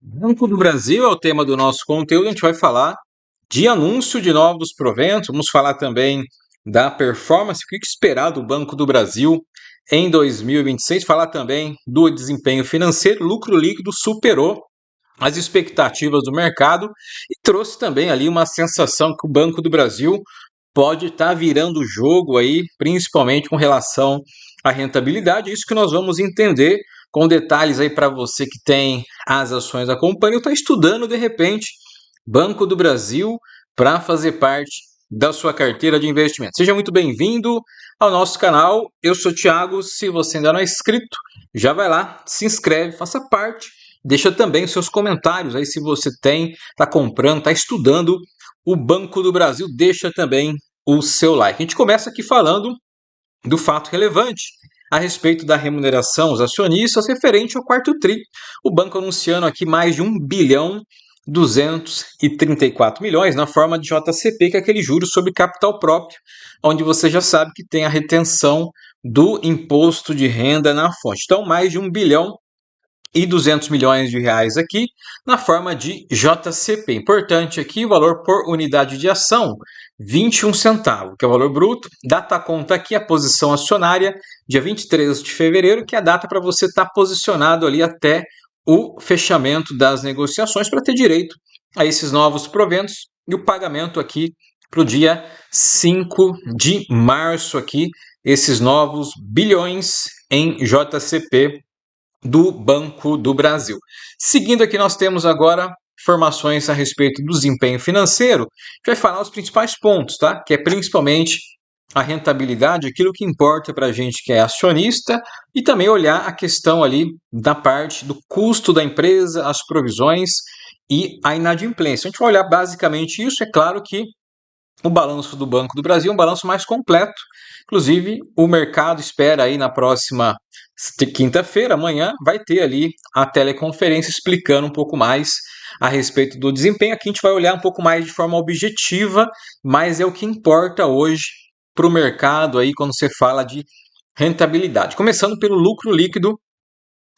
Banco do Brasil é o tema do nosso conteúdo. A gente vai falar de anúncio de novos proventos, vamos falar também da performance, o que esperar do Banco do Brasil em 2026, falar também do desempenho financeiro. Lucro líquido superou as expectativas do mercado e trouxe também ali uma sensação que o Banco do Brasil pode estar virando o jogo aí, principalmente com relação à rentabilidade. Isso que nós vamos entender com detalhes aí para você que tem as ações da companhia ou está estudando de repente Banco do Brasil para fazer parte da sua carteira de investimento. Seja muito bem-vindo ao nosso canal. Eu sou o Thiago. Se você ainda não é inscrito, já vai lá, se inscreve, faça parte. Deixa também os seus comentários aí se você está comprando, está estudando o Banco do Brasil. Deixa também o seu like. A gente começa aqui falando do fato relevante a respeito da remuneração aos acionistas referente ao quarto TRI. O banco anunciando aqui mais de 1.234 bilhões na forma de JCP, que é aquele juros sobre capital próprio, onde você já sabe que tem a retenção do imposto de renda na fonte. Então, mais de 1.200 bilhões de reais aqui na forma de JCP. Importante aqui o valor por unidade de ação, 21 centavos, que é o valor bruto. Data conta aqui a posição acionária, dia 23 de fevereiro, que é a data para você estar posicionado ali até o fechamento das negociações para ter direito a esses novos proventos e o pagamento aqui para o dia 5 de março aqui, esses novos bilhões em JCP do Banco do Brasil. Seguindo aqui, nós temos agora informações a respeito do desempenho financeiro. A gente vai falar os principais pontos, tá? Que é principalmente a rentabilidade, aquilo que importa para a gente que é acionista, e também olhar a questão ali da parte do custo da empresa, as provisões e a inadimplência. A gente vai olhar basicamente isso. É claro que o balanço do Banco do Brasil é um balanço mais completo. Inclusive, o mercado espera aí na próxima quinta-feira, amanhã, vai ter ali a teleconferência explicando um pouco mais a respeito do desempenho. Aqui a gente vai olhar um pouco mais de forma objetiva, mas é o que importa hoje para o mercado aí quando você fala de rentabilidade. Começando pelo lucro líquido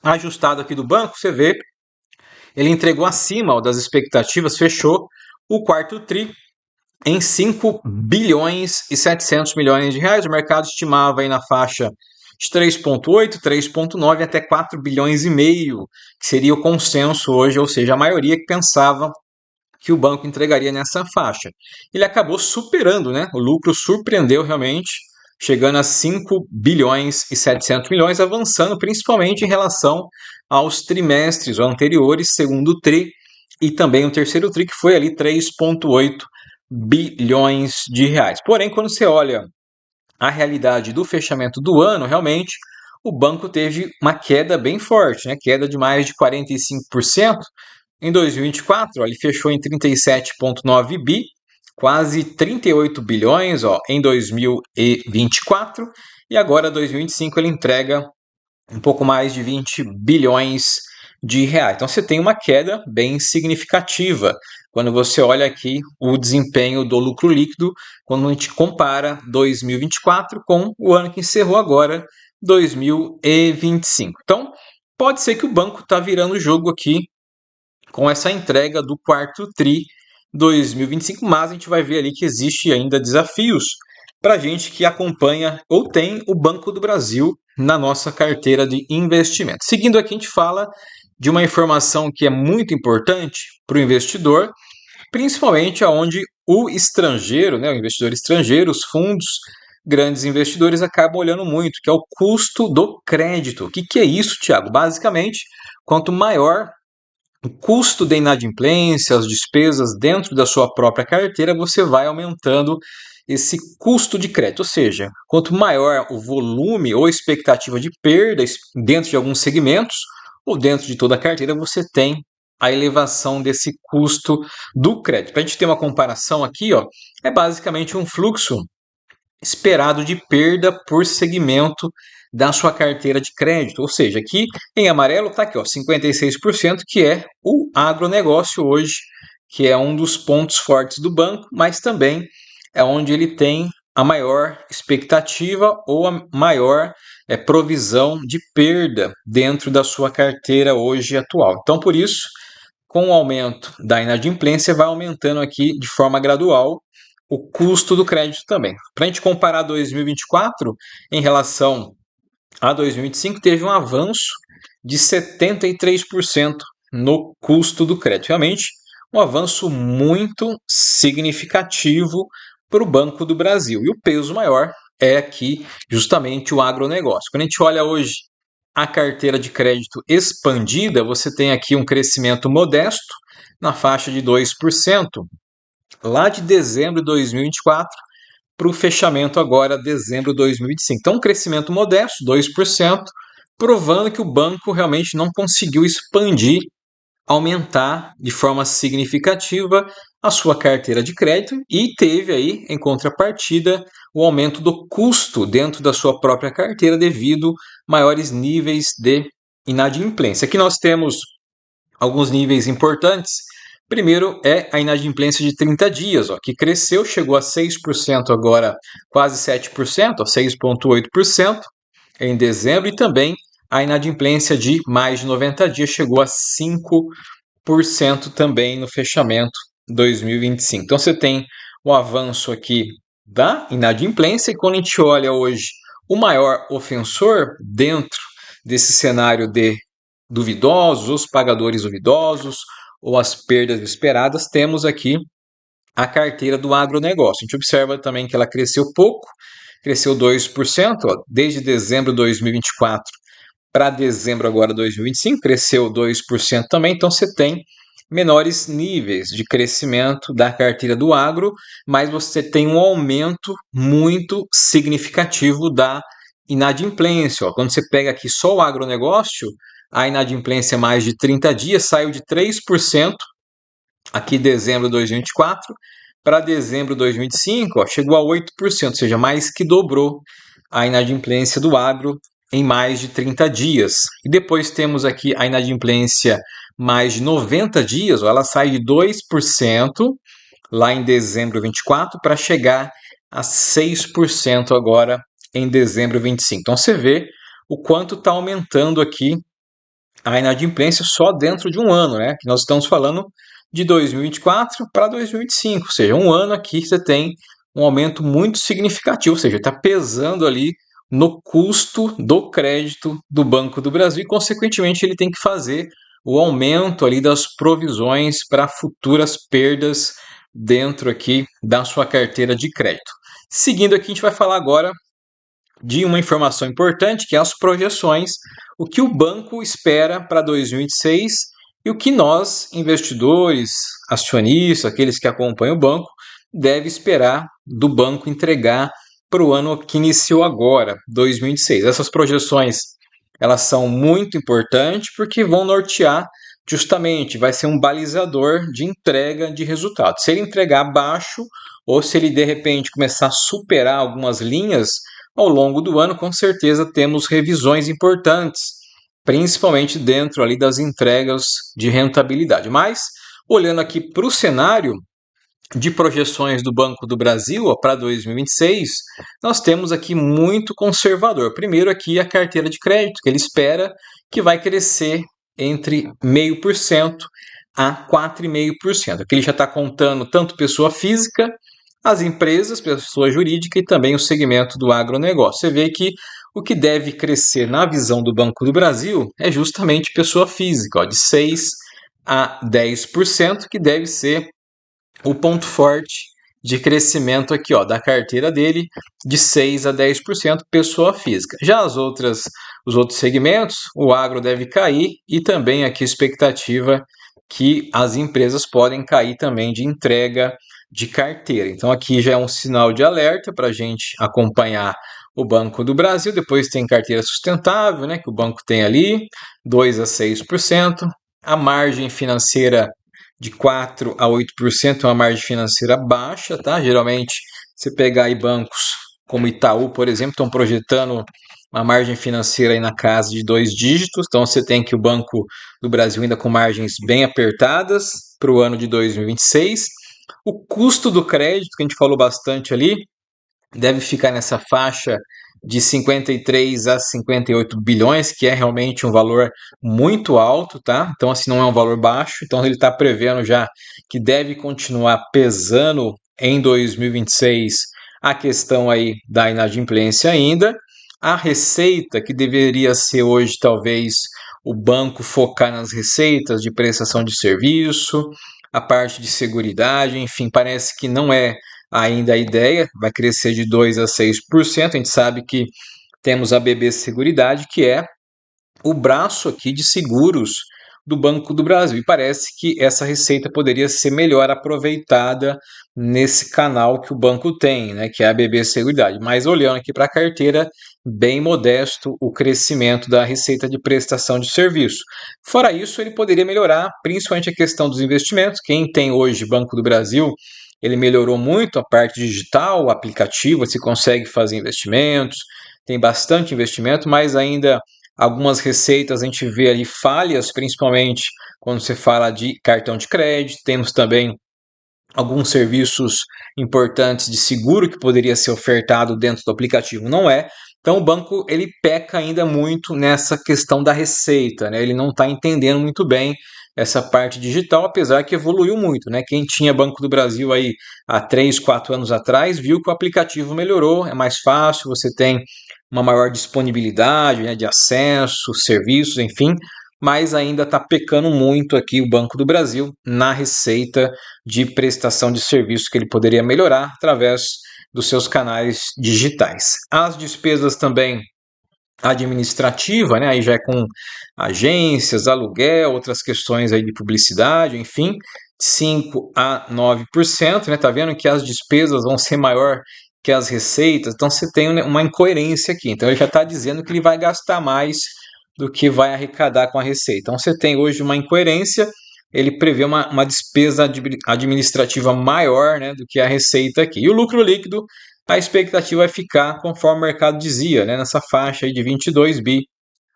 ajustado aqui do banco, você vê, ele entregou acima das expectativas, fechou o quarto TRI em 5 bilhões e 700 milhões de reais. O mercado estimava aí na faixa de 3,8, 3,9 até 4 bilhões e meio, que seria o consenso hoje, ou seja, a maioria que pensava que o banco entregaria nessa faixa. Ele acabou superando, né? O lucro surpreendeu realmente, chegando a 5 bilhões e 700 milhões, avançando principalmente em relação aos trimestres anteriores, segundo TRI, e também o terceiro TRI, que foi ali 3,8 bilhões de reais. Porém, quando você olha a realidade do fechamento do ano, realmente o banco teve uma queda bem forte, né? Queda de mais de 45%. Em 2024, ele fechou em 37,9 bi, quase 38 bilhões em 2024, e agora 2025 ele entrega um pouco mais de 20 bilhões de reais. Então você tem uma queda bem significativa quando você olha aqui o desempenho do lucro líquido, quando a gente compara 2024 com o ano que encerrou agora, 2025. Então pode ser que o banco está virando o jogo aqui com essa entrega do quarto TRI 2025, mas a gente vai ver ali que existe ainda desafios para a gente que acompanha ou tem o Banco do Brasil na nossa carteira de investimento. Seguindo aqui, a gente fala de uma informação que é muito importante para o investidor, principalmente onde o estrangeiro, né, o investidor estrangeiro, os fundos, grandes investidores acabam olhando muito, que é o custo do crédito. O que é isso, Thiago? Basicamente, quanto maior o custo da inadimplência, as despesas dentro da sua própria carteira, você vai aumentando esse custo de crédito. Ou seja, quanto maior o volume ou expectativa de perdas dentro de alguns segmentos ou dentro de toda a carteira, você tem a elevação desse custo do crédito. Para a gente ter uma comparação aqui, é basicamente um fluxo esperado de perda por segmento da sua carteira de crédito. Ou seja, aqui em amarelo está aqui, 56%, que é o agronegócio hoje, que é um dos pontos fortes do banco, mas também é onde ele tem a maior expectativa ou a maior provisão de perda dentro da sua carteira hoje atual. Então, por isso, com o aumento da inadimplência, vai aumentando aqui de forma gradual o custo do crédito também. Para a gente comparar 2024 em relação a 2025, teve um avanço de 73% no custo do crédito. Realmente, um avanço muito significativo para o Banco do Brasil. E o peso maior é aqui justamente o agronegócio. Quando a gente olha hoje a carteira de crédito expandida, você tem aqui um crescimento modesto na faixa de 2%, lá de dezembro de 2024 para o fechamento agora, dezembro de 2025. Então, um crescimento modesto, 2%, provando que o banco realmente não conseguiu expandir, aumentar de forma significativa a sua carteira de crédito e teve aí, em contrapartida, o aumento do custo dentro da sua própria carteira devido a maiores níveis de inadimplência. Aqui nós temos alguns níveis importantes. Primeiro é a inadimplência de 30 dias, ó, que cresceu, chegou a 6%, agora quase 7%, 6,8% em dezembro, e também a inadimplência de mais de 90 dias chegou a 5% também no fechamento 2025. Então você tem o avanço aqui da inadimplência, e quando a gente olha hoje o maior ofensor dentro desse cenário de duvidosos, os pagadores duvidosos ou as perdas esperadas, temos aqui a carteira do agronegócio. A gente observa também que ela cresceu pouco, cresceu 2%, ó, desde dezembro de 2024 para dezembro agora de 2025, cresceu 2% também, então você tem menores níveis de crescimento da carteira do agro, mas você tem um aumento muito significativo da inadimplência. Ó. Quando você pega aqui só o agronegócio, a inadimplência mais de 30 dias saiu de 3% aqui em dezembro de 2024 para dezembro de 2025, ó, chegou a 8%, ou seja, mais que dobrou a inadimplência do agro em mais de 30 dias. E depois temos aqui a inadimplência mais de 90 dias, ó, ela sai de 2% lá em dezembro de 24 para chegar a 6% agora em dezembro de 25. Então você vê o quanto está aumentando aqui a inadimplência só dentro de um ano, né? Que nós estamos falando de 2024 para 2025, ou seja, um ano aqui você tem um aumento muito significativo, ou seja, está pesando ali no custo do crédito do Banco do Brasil e, consequentemente, ele tem que fazer o aumento ali das provisões para futuras perdas dentro aqui da sua carteira de crédito. Seguindo aqui, a gente vai falar agora de uma informação importante, que é as projeções, o que o banco espera para 2026 e o que nós, investidores, acionistas, aqueles que acompanham o banco, deve esperar do banco entregar para o ano que iniciou agora, 2026. Essas projeções, elas são muito importantes porque vão nortear justamente, vai ser um balizador de entrega de resultados. Se ele entregar abaixo ou se ele de repente começar a superar algumas linhas, ao longo do ano, com certeza, temos revisões importantes, principalmente dentro ali das entregas de rentabilidade. Mas, olhando aqui para o cenário de projeções do Banco do Brasil para 2026, nós temos aqui muito conservador. Primeiro aqui a carteira de crédito, que ele espera que vai crescer entre 0,5% a 4,5%. Aqui ele já está contando tanto pessoa física, as empresas, pessoa jurídica e também o segmento do agronegócio. Você vê que o que deve crescer na visão do Banco do Brasil é justamente pessoa física, ó, de 6 a 10%, que deve ser o ponto forte de crescimento aqui, ó, da carteira dele, de 6 a 10% pessoa física. Já os outros segmentos, o agro deve cair e também aqui a expectativa que as empresas podem cair também de entrega de carteira. Então aqui já é um sinal de alerta para a gente acompanhar o Banco do Brasil. Depois tem carteira sustentável, né, que o banco tem ali, 2 a 6%. A margem financeira de 4 a 8% é uma margem financeira baixa, tá? Geralmente, você pegar aí bancos como Itaú, por exemplo, estão projetando uma margem financeira aí na casa de 2 dígitos, então você tem que o Banco do Brasil ainda com margens bem apertadas para o ano de 2026. O custo do crédito, que a gente falou bastante ali, deve ficar nessa faixa de 53 a 58 bilhões, que é realmente um valor muito alto, tá? Então, assim, não é um valor baixo. Então, ele está prevendo já que deve continuar pesando em 2026 a questão aí da inadimplência ainda. A receita, que deveria ser hoje, talvez, o banco focar nas receitas de prestação de serviço, a parte de seguridade, enfim, parece que não é ainda a ideia, vai crescer de 2 a 6%. A gente sabe que temos a BB Seguridade, que é o braço aqui de seguros do Banco do Brasil. E parece que essa receita poderia ser melhor aproveitada nesse canal que o banco tem, né, que é a BB Seguridade. Mas olhando aqui para a carteira, bem modesto o crescimento da receita de prestação de serviço. Fora isso, ele poderia melhorar principalmente a questão dos investimentos. Quem tem hoje Banco do Brasil, ele melhorou muito a parte digital, o aplicativo, se consegue fazer investimentos, tem bastante investimento, mas ainda algumas receitas a gente vê ali falhas, principalmente quando você fala de cartão de crédito. Temos também alguns serviços importantes de seguro que poderia ser ofertado dentro do aplicativo, não é. Então o banco ele peca ainda muito nessa questão da receita, né? Ele não está entendendo muito bem essa parte digital, apesar que evoluiu muito, né? Quem tinha Banco do Brasil aí há 3, 4 anos atrás viu que o aplicativo melhorou, é mais fácil, você tem uma maior disponibilidade, né, de acesso, serviços, enfim, mas ainda está pecando muito aqui o Banco do Brasil na receita de prestação de serviço que ele poderia melhorar através dos seus canais digitais. As despesas também administrativa, né? Aí já é com agências, aluguel, outras questões aí de publicidade, enfim, 5 a 9%, né? Tá vendo que as despesas vão ser maior que as receitas, então você tem uma incoerência aqui. Então ele já está dizendo que ele vai gastar mais do que vai arrecadar com a receita. Então você tem hoje uma incoerência, ele prevê uma despesa administrativa maior, né, do que a receita aqui. E o lucro líquido, a expectativa é ficar, conforme o mercado dizia, né, nessa faixa aí de 22 bi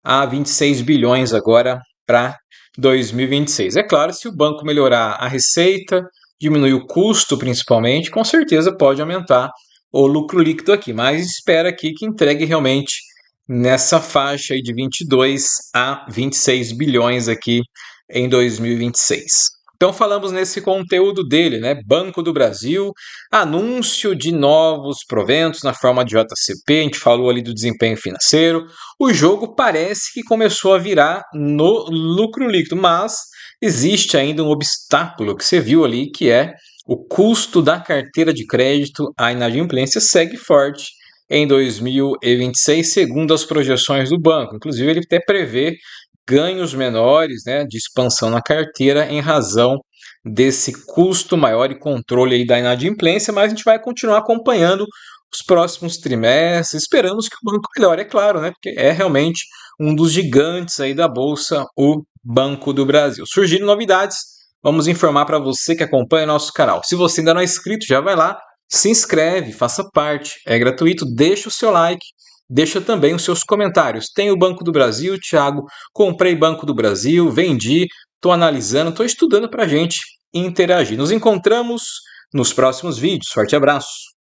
a 26 bilhões agora para 2026. É claro, se o banco melhorar a receita, diminuir o custo principalmente, com certeza pode aumentar o lucro líquido aqui, mas espera aqui que entregue realmente nessa faixa aí de 22 a 26 bilhões aqui em 2026. Então falamos nesse conteúdo dele, né? Banco do Brasil, anúncio de novos proventos na forma de JCP, a gente falou ali do desempenho financeiro. O jogo parece que começou a virar no lucro líquido, mas existe ainda um obstáculo que você viu ali, que é o custo da carteira de crédito. A inadimplência segue forte em 2026, segundo as projeções do banco. Inclusive, ele até prevê ganhos menores, né, de expansão na carteira em razão desse custo maior e controle aí da inadimplência, mas a gente vai continuar acompanhando os próximos trimestres. Esperamos que o banco melhore, é claro, né, porque é realmente um dos gigantes aí da bolsa, o Banco do Brasil. Surgiram novidades, vamos informar para você que acompanha nosso canal. Se você ainda não é inscrito, já vai lá, se inscreve, faça parte, é gratuito, deixa o seu like, deixa também os seus comentários. Tem o Banco do Brasil, Thiago, comprei Banco do Brasil, vendi, estou analisando, estou estudando para a gente interagir. Nos encontramos nos próximos vídeos. Forte abraço!